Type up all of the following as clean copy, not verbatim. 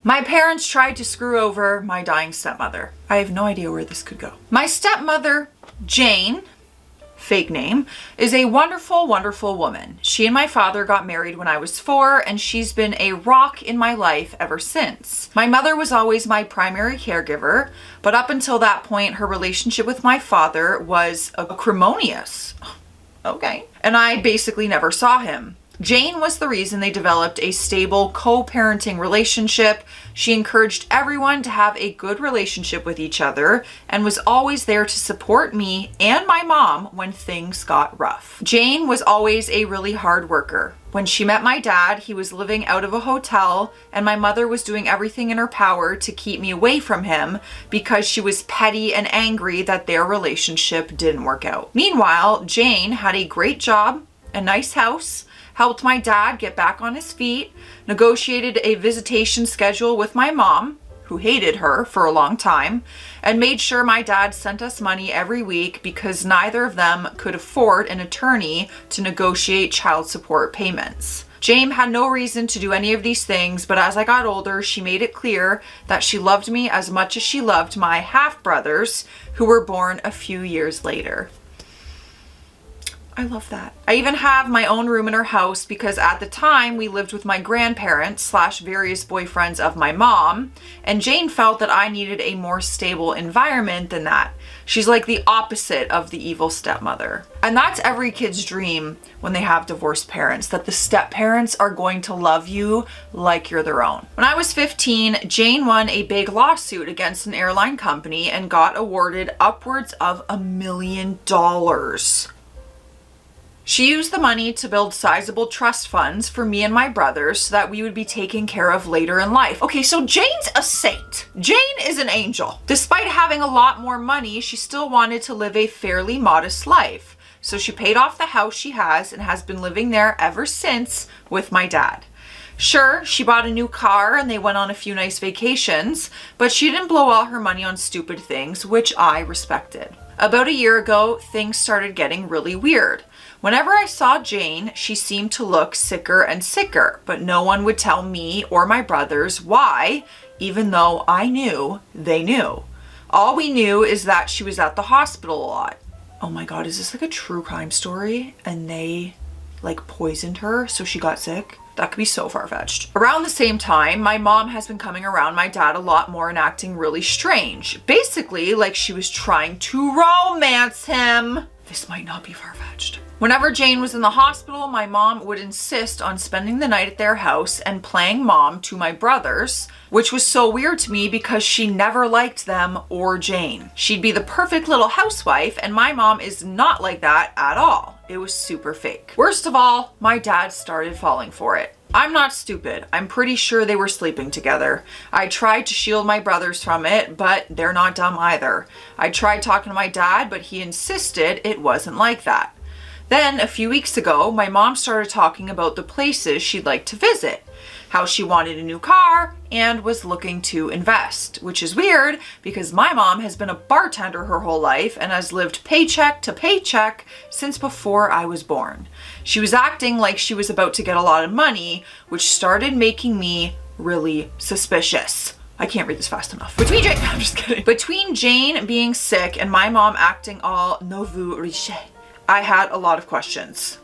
My parents tried to screw over my dying stepmother. I have no idea where this could go. My stepmother, Jane, fake name, is a wonderful, wonderful woman. She and my father got married when I was 4, and she's been a rock in my life ever since. My mother was always my primary caregiver, but up until that point, her relationship with my father was acrimonious. Okay. And I basically never saw him. Jane was the reason they developed a stable co-parenting relationship. She encouraged everyone to have a good relationship with each other and was always there to support me and my mom when things got rough. Jane was always a really hard worker. When she met my dad, he was living out of a hotel, and my mother was doing everything in her power to keep me away from him because she was petty and angry that their relationship didn't work out. Meanwhile, Jane had a great job, a nice house, helped my dad get back on his feet, negotiated a visitation schedule with my mom, who hated her for a long time, and made sure my dad sent us money every week because neither of them could afford an attorney to negotiate child support payments. Jane had no reason to do any of these things, but as I got older, she made it clear that she loved me as much as she loved my half-brothers, who were born a few years later. I love that. I even have my own room in her house because at the time we lived with my grandparents / various boyfriends of my mom, and Jane felt that I needed a more stable environment than that. She's like the opposite of the evil stepmother. And that's every kid's dream when they have divorced parents, that the step parents are going to love you like you're their own. When I was 15, Jane won a big lawsuit against an airline company and got awarded upwards of $1 million. She used the money to build sizable trust funds for me and my brothers so that we would be taken care of later in life. Okay, so Jane's a saint. Jane is an angel. Despite having a lot more money, she still wanted to live a fairly modest life. So she paid off the house she has and has been living there ever since with my dad. Sure, she bought a new car and they went on a few nice vacations, but she didn't blow all her money on stupid things, which I respected. About a year ago, things started getting really weird. Whenever I saw Jane, she seemed to look sicker and sicker, but no one would tell me or my brothers why, even though I knew they knew. All we knew is that she was at the hospital a lot. Oh my God, is this like a true crime story? And they like poisoned her so she got sick? That could be so far-fetched. Around the same time, my mom has been coming around my dad a lot more and acting really strange. Basically, like she was trying to romance him. This might not be far-fetched. Whenever Jane was in the hospital, my mom would insist on spending the night at their house and playing mom to my brothers, which was so weird to me because she never liked them or Jane. She'd be the perfect little housewife, and my mom is not like that at all. It was super fake. Worst of all, my dad started falling for it. I'm not stupid. I'm pretty sure they were sleeping together. I tried to shield my brothers from it, but they're not dumb either. I tried talking to my dad, but he insisted it wasn't like that. Then, a few weeks ago, my mom started talking about the places she'd like to visit, how she wanted a new car, and was looking to invest, which is weird because my mom has been a bartender her whole life and has lived paycheck to paycheck since before I was born. She was acting like she was about to get a lot of money, which started making me really suspicious. I can't read this fast enough. Between Jane, I'm just kidding. Between Jane being sick and my mom acting all nouveau riche, I had a lot of questions.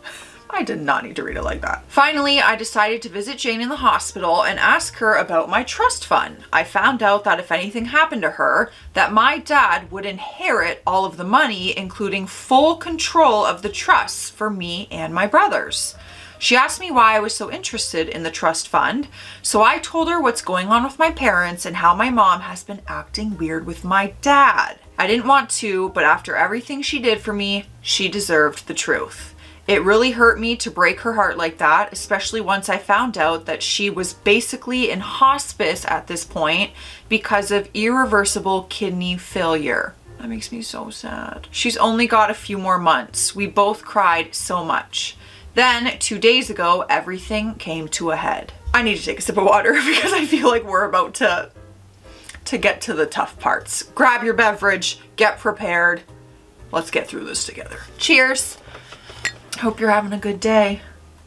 I did not need to read it like that. Finally, I decided to visit Jane in the hospital and ask her about my trust fund. I found out that if anything happened to her, that my dad would inherit all of the money, including full control of the trusts for me and my brothers. She asked me why I was so interested in the trust fund, so I told her what's going on with my parents and how my mom has been acting weird with my dad. I didn't want to, but after everything she did for me, she deserved the truth. It really hurt me to break her heart like that, especially once I found out that she was basically in hospice at this point because of irreversible kidney failure. That makes me so sad. She's only got a few more months. We both cried so much. Then, 2 days ago, everything came to a head. I need to take a sip of water because I feel like we're about to get to the tough parts. Grab your beverage, get prepared. Let's get through this together. Cheers. Hope you're having a good day.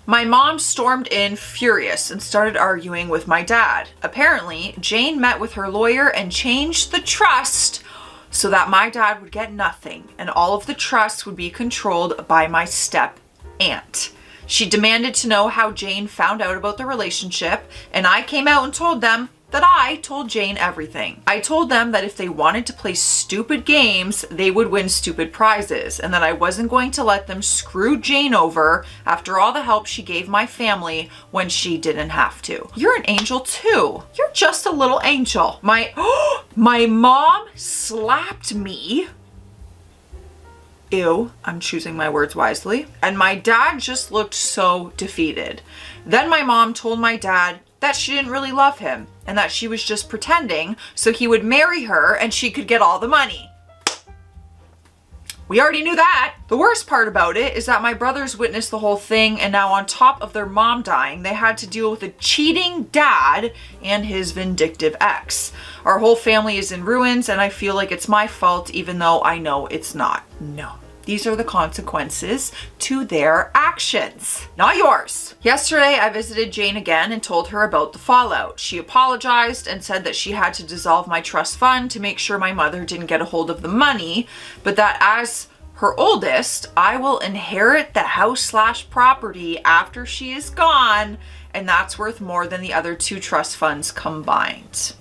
My mom stormed in furious and started arguing with my dad. Apparently, Jane met with her lawyer and changed the trust so that my dad would get nothing and all of the trust would be controlled by my step aunt. She demanded to know how Jane found out about the relationship, and I came out and told them that I told Jane everything. I told them that if they wanted to play stupid games, they would win stupid prizes, and that I wasn't going to let them screw Jane over after all the help she gave my family when she didn't have to. You're an angel too. You're just a little angel. My mom slapped me. Ew, I'm choosing my words wisely. And my dad just looked so defeated. Then my mom told my dad that she didn't really love him and that she was just pretending so he would marry her and she could get all the money. We already knew that. The worst part about it is that my brothers witnessed the whole thing, and now on top of their mom dying, they had to deal with a cheating dad and his vindictive ex. Our whole family is in ruins, and I feel like it's my fault even though I know it's not. No. These are the consequences to their actions, not yours. Yesterday, I visited Jane again and told her about the fallout. She apologized and said that she had to dissolve my trust fund to make sure my mother didn't get a hold of the money, but that as her oldest, I will inherit the house/property after she is gone, and that's worth more than the other 2 trust funds combined.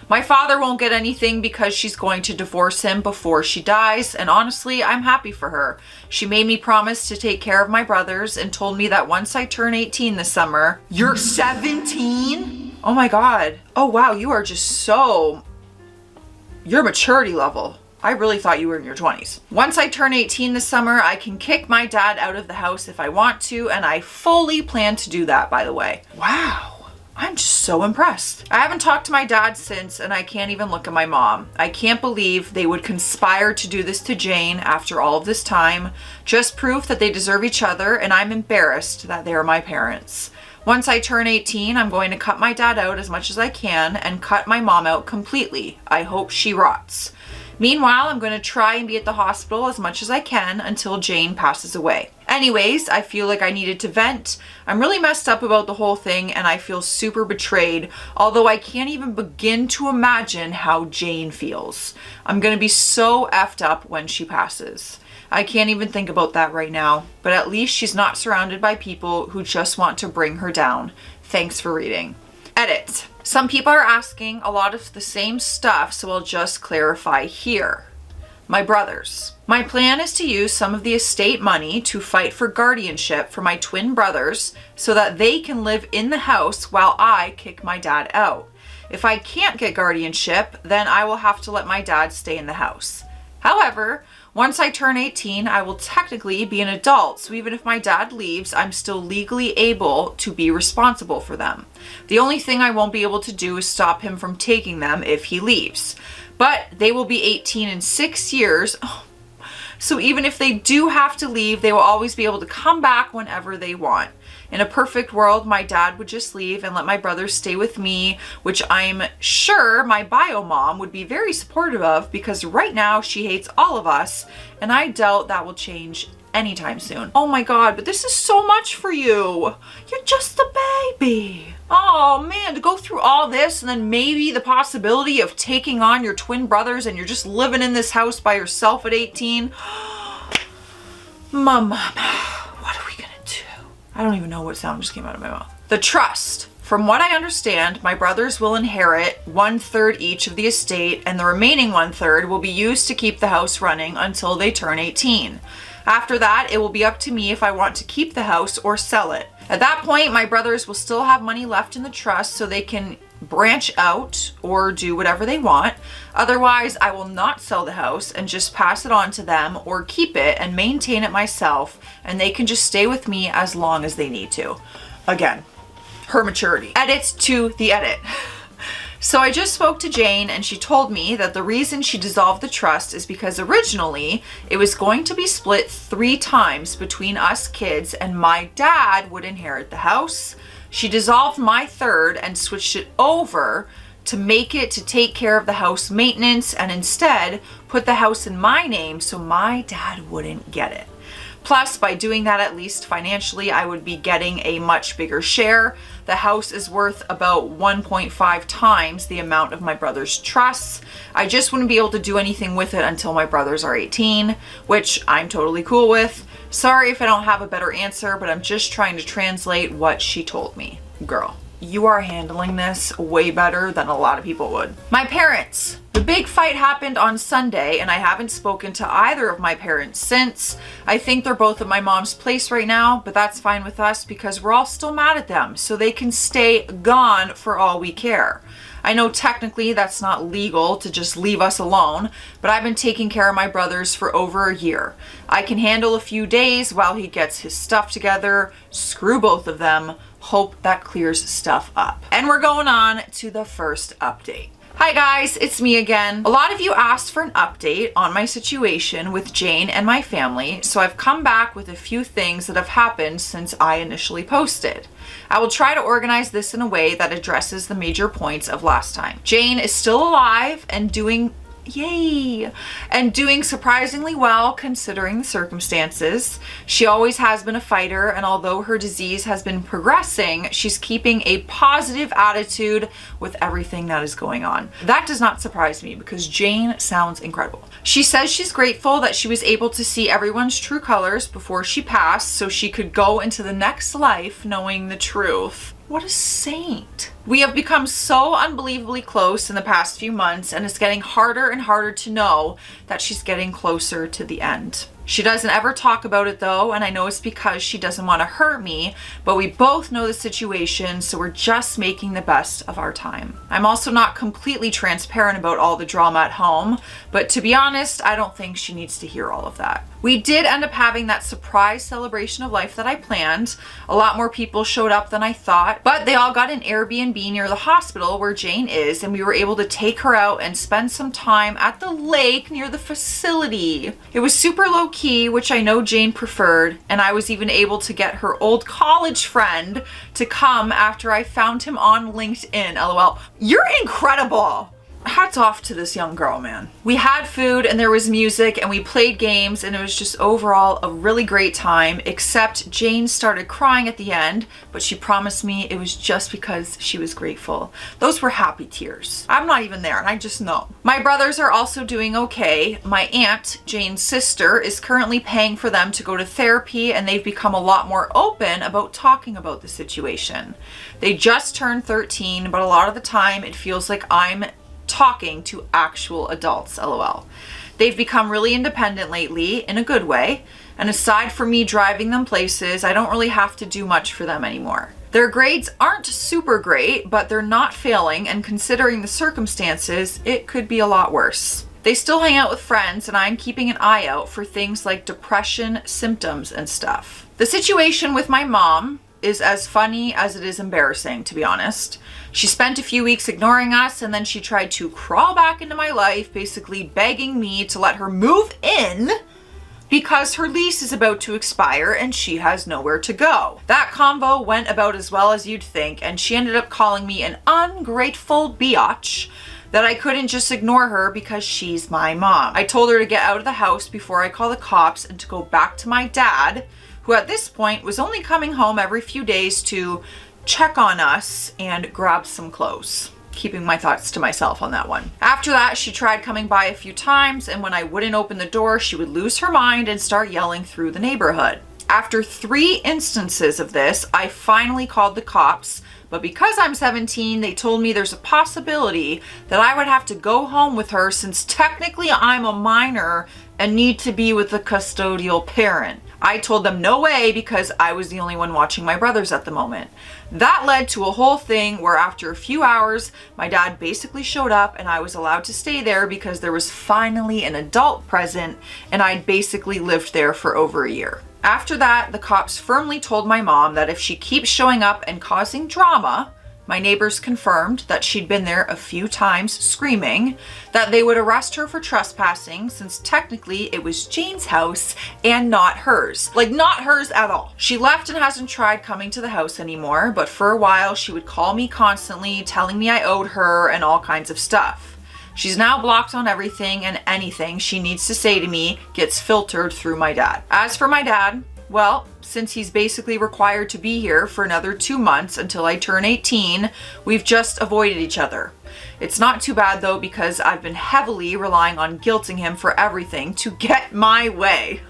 My father won't get anything because she's going to divorce him before she dies, and honestly, I'm happy for her. She made me promise to take care of my brothers and told me that once I turn 18 this summer. You're 17? Oh my God. Oh wow, you are just so... Your maturity level. I really thought you were in your 20s. Once I turn 18 this summer, I can kick my dad out of the house if I want to, and I fully plan to do that, by the way. Wow. I'm just so impressed. I haven't talked to my dad since, and I can't even look at my mom. I can't believe they would conspire to do this to Jane after all of this time. Just proof that they deserve each other, and I'm embarrassed that they're my parents. Once I turn 18, I'm going to cut my dad out as much as I can and cut my mom out completely. I hope she rots. Meanwhile, I'm going to try and be at the hospital as much as I can until Jane passes away. Anyways, I feel like I needed to vent. I'm really messed up about the whole thing and I feel super betrayed, although I can't even begin to imagine how Jane feels. I'm going to be so effed up when she passes. I can't even think about that right now, but at least she's not surrounded by people who just want to bring her down. Thanks for reading. Edit. Some people are asking a lot of the same stuff, so I'll just clarify here. My brothers. My plan is to use some of the estate money to fight for guardianship for my twin brothers so that they can live in the house while I kick my dad out. If I can't get guardianship, then I will have to let my dad stay in the house. However, once I turn 18, I will technically be an adult, so even if my dad leaves, I'm still legally able to be responsible for them. The only thing I won't be able to do is stop him from taking them if he leaves. But they will be 18 in 6 years, so even if they do have to leave, they will always be able to come back whenever they want. In a perfect world, my dad would just leave and let my brothers stay with me, which I'm sure my bio mom would be very supportive of because right now she hates all of us, and I doubt that will change anytime soon. Oh my God, but this is so much for you. You're just a baby. Oh man, to go through all this and then maybe the possibility of taking on your twin brothers and you're just living in this house by yourself at 18. Mom, what are we gonna do? I don't even know what sound just came out of my mouth. The trust. From what I understand, my brothers will inherit 1/3 each of the estate, and the remaining 1/3 will be used to keep the house running until they turn 18. After that, it will be up to me if I want to keep the house or sell it. At that point, my brothers will still have money left in the trust so they can branch out or do whatever they want. Otherwise, I will not sell the house and just pass it on to them or keep it and maintain it myself, and they can just stay with me as long as they need to. Again, her maturity. Edit to the edit. So I just spoke to Jane and she told me that the reason she dissolved the trust is because originally it was going to be split 3 times between us kids and my dad would inherit the house. She dissolved my 1/3 and switched it over to make it to take care of the house maintenance and instead put the house in my name so my dad wouldn't get it. Plus, by doing that, at least financially, I would be getting a much bigger share. The house is worth about 1.5 times the amount of my brother's trusts. I just wouldn't be able to do anything with it until my brothers are 18, which I'm totally cool with. Sorry if I don't have a better answer, but I'm just trying to translate what she told me. Girl, you are handling this way better than a lot of people would. My parents. The big fight happened on Sunday, and I haven't spoken to either of my parents since. I think they're both at my mom's place right now, but that's fine with us because we're all still mad at them, so they can stay gone for all we care. I know technically that's not legal to just leave us alone, but I've been taking care of my brothers for over a year. I can handle a few days while he gets his stuff together. Screw both of them. Hope that clears stuff up. And we're going on to the first update. Hi guys, it's me again. A lot of you asked for an update on my situation with Jane and my family, so I've come back with a few things that have happened since I initially posted. I will try to organize this in a way that addresses the major points of last time. Jane is still alive and doing surprisingly well considering the circumstances. She always has been a fighter, and although her disease has been progressing, she's keeping a positive attitude with everything that is going on. That does not surprise me because Jane sounds incredible. She says she's grateful that she was able to see everyone's true colors before she passed so she could go into the next life knowing the truth. What a saint. We have become so unbelievably close in the past few months, and it's getting harder and harder to know that she's getting closer to the end. She doesn't ever talk about it though, and I know it's because she doesn't want to hurt me, but we both know the situation, so we're just making the best of our time. I'm also not completely transparent about all the drama at home, but to be honest, I don't think she needs to hear all of that. We did end up having that surprise celebration of life that I planned. A lot more people showed up than I thought, but they all got an Airbnb near the hospital where Jane is, and we were able to take her out and spend some time at the lake near the facility. It was super low key, which I know Jane preferred, and I was even able to get her old college friend to come after I found him on LinkedIn. LOL. You're incredible. Hats off to this young girl, man. We had food and there was music and we played games, and it was just overall a really great time, except Jane started crying at the end, but she promised me it was just because she was grateful. Those were happy tears. I'm not even there and I just know. My brothers are also doing okay. My aunt, Jane's sister, is currently paying for them to go to therapy, and they've become a lot more open about talking about the situation. They just turned 13, but a lot of the time it feels like I'm talking to actual adults, LOL. They've become really independent lately in a good way, and aside from me driving them places, I don't really have to do much for them anymore. Their grades aren't super great, but they're not failing, and considering the circumstances, it could be a lot worse. They still hang out with friends, and I'm keeping an eye out for things like depression symptoms and stuff. The situation with my mom is as funny as it is embarrassing, to be honest. She spent a few weeks ignoring us, and then she tried to crawl back into my life, basically begging me to let her move in because her lease is about to expire and she has nowhere to go. That convo went about as well as you'd think, and she ended up calling me an ungrateful biatch that I couldn't just ignore her because she's my mom. I told her to get out of the house before I call the cops and to go back to my dad, who at this point was only coming home every few days to check on us and grab some clothes. Keeping my thoughts to myself on that one. After that, she tried coming by a few times, and when I wouldn't open the door, she would lose her mind and start yelling through the neighborhood. After 3 instances of this, I finally called the cops, but because I'm 17, they told me there's a possibility that I would have to go home with her since technically I'm a minor and need to be with the custodial parent. I told them no way because I was the only one watching my brothers at the moment. That led to a whole thing where after a few hours, my dad basically showed up and I was allowed to stay there because there was finally an adult present, and I'd basically lived there for over a year. After that, the cops firmly told my mom that if she keeps showing up and causing drama, my neighbors confirmed that she'd been there a few times screaming, that they would arrest her for trespassing since technically it was Jane's house and not hers. Like, not hers at all. She left and hasn't tried coming to the house anymore, but for a while she would call me constantly telling me I owed her and all kinds of stuff. She's now blocked on everything, and anything she needs to say to me gets filtered through my dad. As for my dad, well, since he's basically required to be here for another 2 months until I turn 18, we've just avoided each other. It's not too bad though, because I've been heavily relying on guilting him for everything to get my way.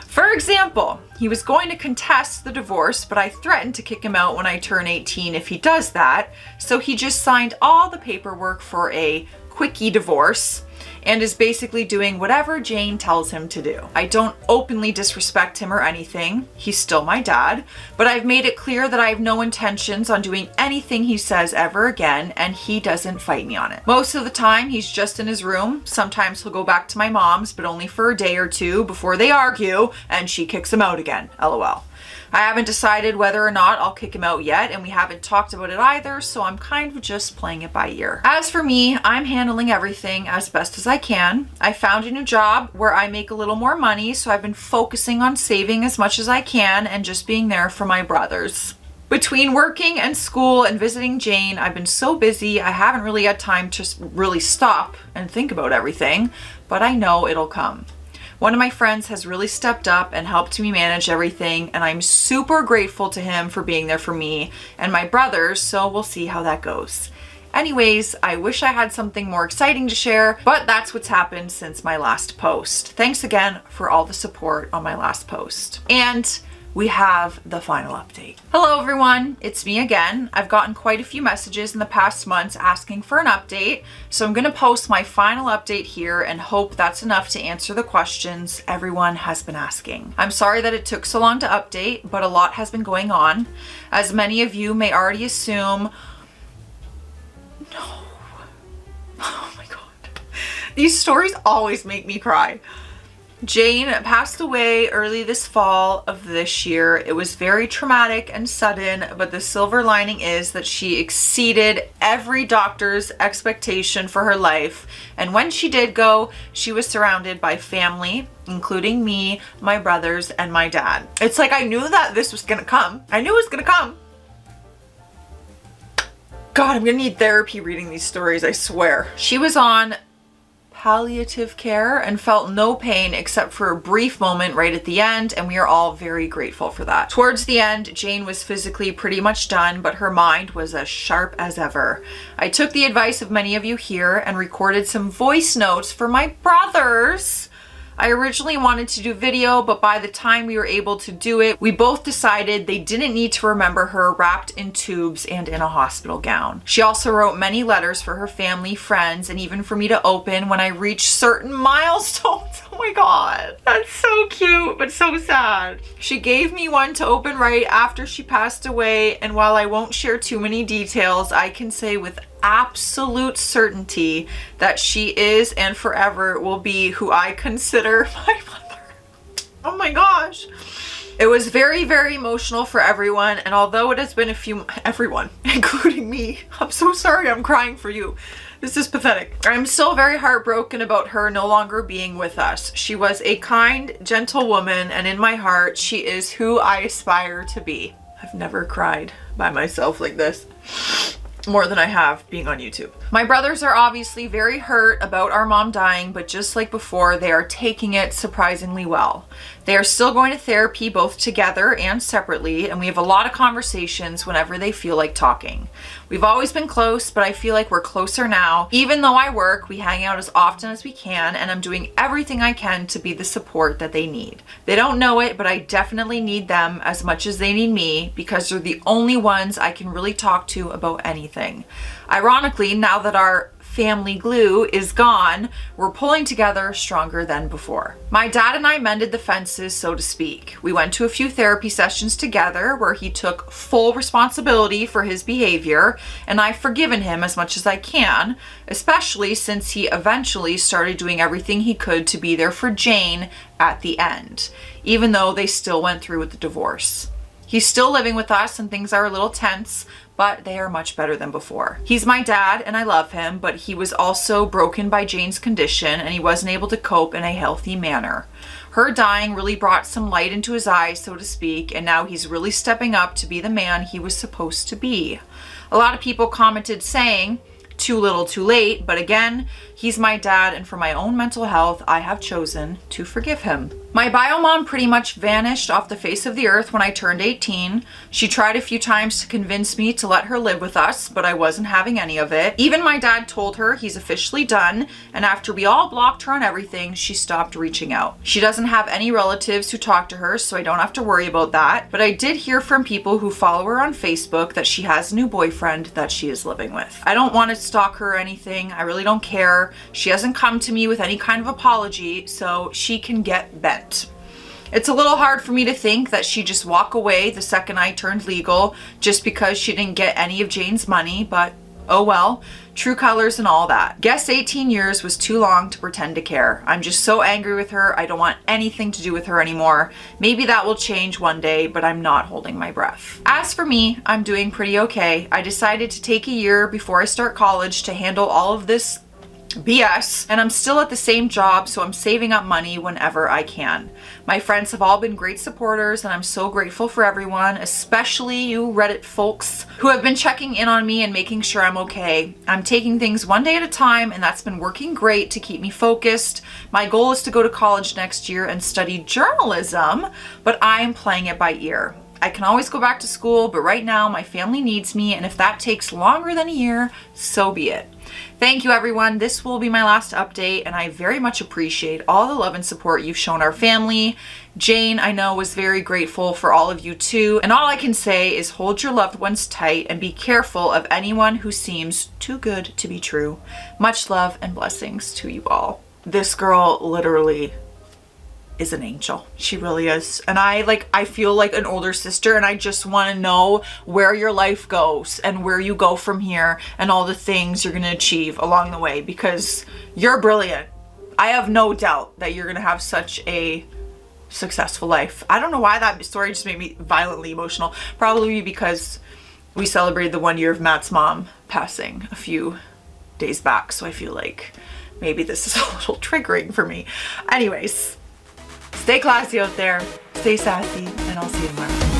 For example, he was going to contest the divorce, but I threatened to kick him out when I turn 18 if he does that, so he just signed all the paperwork for a quickie divorce and is basically doing whatever Jane tells him to do. I don't openly disrespect him or anything. He's still my dad, but I've made it clear that I have no intentions on doing anything he says ever again, and he doesn't fight me on it. Most of the time, he's just in his room. Sometimes he'll go back to my mom's, but only for a day or two before they argue, and she kicks him out again. LOL. I haven't decided whether or not I'll kick him out yet, and we haven't talked about it either, so I'm kind of just playing it by ear. As for me, I'm handling everything as best as I can. I found a new job where I make a little more money, so I've been focusing on saving as much as I can and just being there for my brothers. Between working and school and visiting Jane, I've been so busy I haven't really had time to really stop and think about everything, but I know it'll come. One of my friends has really stepped up and helped me manage everything, and I'm super grateful to him for being there for me and my brothers, so we'll see how that goes. Anyways, I wish I had something more exciting to share, but that's what's happened since my last post. Thanks again for all the support on my last post. And we have the final update. Hello everyone, it's me again. I've gotten quite a few messages in the past months asking for an update, so I'm gonna post my final update here and hope that's enough to answer the questions everyone has been asking. I'm sorry that it took so long to update, but a lot has been going on. As many of you may already assume, no. Oh my God. These stories always make me cry. Jane passed away early this fall of this year. It was very traumatic and sudden, but the silver lining is that she exceeded every doctor's expectation for her life. And when she did go, she was surrounded by family, including me, my brothers, and my dad. It's like I knew that this was gonna come. I knew it was gonna come. God, I'm gonna need therapy reading these stories, I swear. She was on palliative care and felt no pain except for a brief moment right at the end, and we are all very grateful for that. Towards the end, Jane was physically pretty much done, but her mind was as sharp as ever. I took the advice of many of you here and recorded some voice notes for my brothers. I originally wanted to do video, but by the time we were able to do it, we both decided they didn't need to remember her wrapped in tubes and in a hospital gown. She also wrote many letters for her family, friends, and even for me to open when I reached certain milestones. Oh my God, that's so cute, but so sad. She gave me one to open right after she passed away, and while I won't share too many details, I can say with absolute certainty that she is and forever will be who I consider my mother. Oh my gosh. It was very, very emotional for everyone, and although it has been everyone, including me, I'm so sorry I'm crying for you. This is pathetic. I'm still very heartbroken about her no longer being with us. She was a kind, gentle woman, and in my heart, she is who I aspire to be. I've never cried by myself like this. More than I have being on YouTube. My brothers are obviously very hurt about our mom dying, but just like before, they are taking it surprisingly well. They are still going to therapy both together and separately, and we have a lot of conversations whenever they feel like talking. We've always been close, but I feel like we're closer now. Even though I work, we hang out as often as we can, and I'm doing everything I can to be the support that they need. They don't know it, but I definitely need them as much as they need me, because they're the only ones I can really talk to about anything. Ironically, now that our family glue is gone, we're pulling together stronger than before. My dad and I mended the fences, so to speak. We went to a few therapy sessions together where he took full responsibility for his behavior, and I've forgiven him as much as I can, especially since he eventually started doing everything he could to be there for Jane at the end, even though they still went through with the divorce. He's still living with us and things are a little tense, but they are much better than before. He's my dad and I love him, but he was also broken by Jane's condition and he wasn't able to cope in a healthy manner. Her dying really brought some light into his eyes, so to speak, and now he's really stepping up to be the man he was supposed to be. A lot of people commented saying, too little too late, but again, he's my dad, and for my own mental health, I have chosen to forgive him. My bio mom pretty much vanished off the face of the earth when I turned 18. She tried a few times to convince me to let her live with us, but I wasn't having any of it. Even my dad told her he's officially done, and after we all blocked her on everything, she stopped reaching out. She doesn't have any relatives who talk to her, so I don't have to worry about that, but I did hear from people who follow her on Facebook that she has a new boyfriend that she is living with. I don't want to stalk her or anything. I really don't care. She hasn't come to me with any kind of apology, so she can get bent. It's a little hard for me to think that she'd just walk away the second I turned legal just because she didn't get any of Jane's money, but oh well, true colors and all that. Guess 18 years was too long to pretend to care. I'm just so angry with her. I don't want anything to do with her anymore. Maybe that will change one day, but I'm not holding my breath. As for me, I'm doing pretty okay. I decided to take a year before I start college to handle all of this BS, and I'm still at the same job, so I'm saving up money whenever I can. My friends have all been great supporters, and I'm so grateful for everyone, especially you Reddit folks who have been checking in on me and making sure I'm okay. I'm taking things one day at a time, and that's been working great to keep me focused. My goal is to go to college next year and study journalism, but I'm playing it by ear. I can always go back to school, but right now my family needs me, and if that takes longer than a year, so be it. Thank you, everyone. This will be my last update, and I very much appreciate all the love and support you've shown our family. Jane, I know, was very grateful for all of you too, and all I can say is hold your loved ones tight and be careful of anyone who seems too good to be true. Much love and blessings to you all. This girl literally is an angel. She really is. And I feel like an older sister, and I just want to know where your life goes and where you go from here and all the things you're going to achieve along the way, because you're brilliant. I have no doubt that you're going to have such a successful life. I don't know why that story just made me violently emotional. Probably because we celebrated the 1 year of Matt's mom passing a few days back. So I feel like maybe this is a little triggering for me. Anyways, stay classy out there, stay sassy, and I'll see you tomorrow.